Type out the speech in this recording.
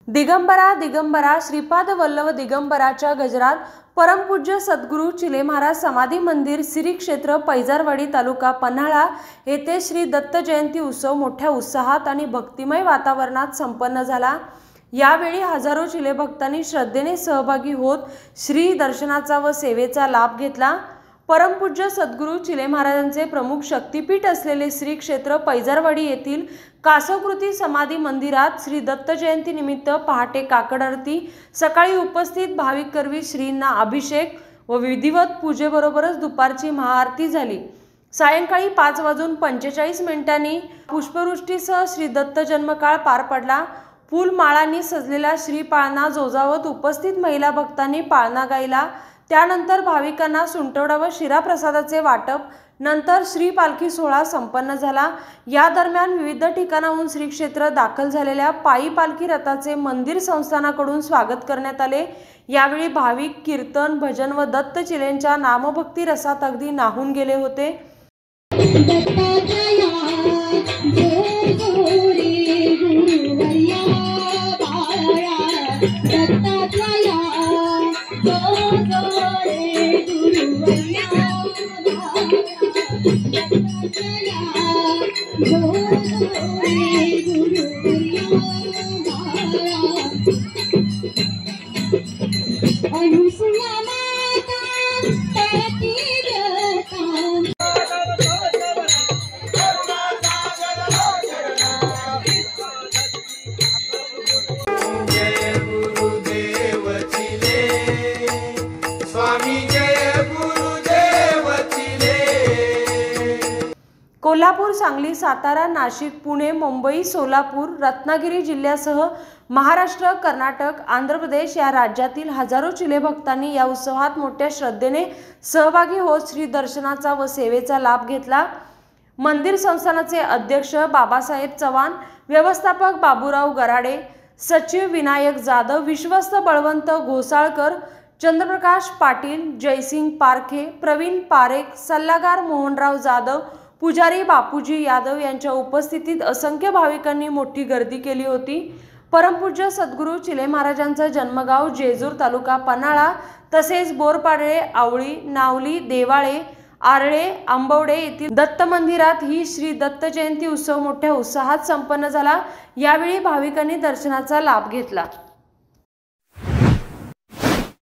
दिगंबरा दिगंबरा श्रीपाद वल्लभ दिगंबराच्या गजरात परमपूज्य सद्गुरू चिले महाराज समाधी मंदिर श्री क्षेत्र पैजारवाडी तालुका पन्हाळा येथे श्री दत्त जयंती उत्सव मोठ्या उत्साहात आणि भक्तिमय वातावरणात संपन्न झाला। यावेळी हजारो चिले भक्तांनी श्रद्धेने सहभागी होत श्री दर्शनाचा व सेवेचा लाभ घेतला। परमपूज्य सद्गुरू चिले महाराजांचे प्रमुख शक्तिपीठ असलेले श्री क्षेत्र पैजारवाडी येथील कासवकृती समाधी मंदिरात श्री दत्त जयंती निमित्त पहाटे काकड आरती, सकाळी उपस्थित भाविक करवी श्रींना अभिषेक व विधिवत पूजेबरोबरच दुपारची महाआरती झाली। सायंकाळी 5:45 पुष्पवृष्टीसह श्री दत्त जन्मकाळ पार पडला। फुलमाळांनी सजलेला श्री पाळणा जोजावत उपस्थित महिला भक्तांनी पाळणा गायला। त्यानंतर भाविकांना सुंटवडा व शिरा प्रसादाचे वाटप, नंतर श्री पालखी सोहळा संपन्न झाला। या दरम्यान विविध ठिकाणाहून श्री क्षेत्र दाखल झालेल्या पायी पालखी रथाचे मंदिर संस्थानाकडून स्वागत करण्यात आले। यावेळी भाविक कीर्तन, भजन व दत्त चिलेंच्या नामभक्ती रसात अगदी न्हाऊन गेले होते। कोल्हापूर, सांगली, सातारा, नाशिक, पुणे, मुंबई, सोलापूर, रत्नागिरी जिल्ह्यासह महाराष्ट्र, कर्नाटक, आंध्र प्रदेश या राज्यातील हजारो चिले भक्तांनी या उत्सवात मोठ्या श्रद्धेने सहभागी होत श्री दर्शनाचा व सेवेचा लाभ घेतला। मंदिर संस्थानाचे अध्यक्ष बाबासाहेब चव्हाण, व्यवस्थापक बाबूराव गराडे, सचिव विनायक जाधव, विश्वस्त बळवंत घोसाळकर, चंद्रप्रकाश पाटील, जयसिंग पारखे, प्रवीण पारेख, सल्लागार मोहनराव जाधव, पुजारी बापूजी यादव यांच्या उपस्थितीत असंख्य भाविकांनी मोठी गर्दी केली होती। परमपूज्य सद्गुरू चिले महाराजांचा जन्मगाव जेजूर तालुका पन्हाळा तसेच बोरपाडळे, आवळी, नावली, देवाळे, आरळे, आंबवडे येथील दत्त मंदिरात ही श्री दत्त जयंती उत्सव मोठ्या उत्साहात संपन्न झाला। यावेळी भाविकांनी दर्शनाचा लाभ घेतला।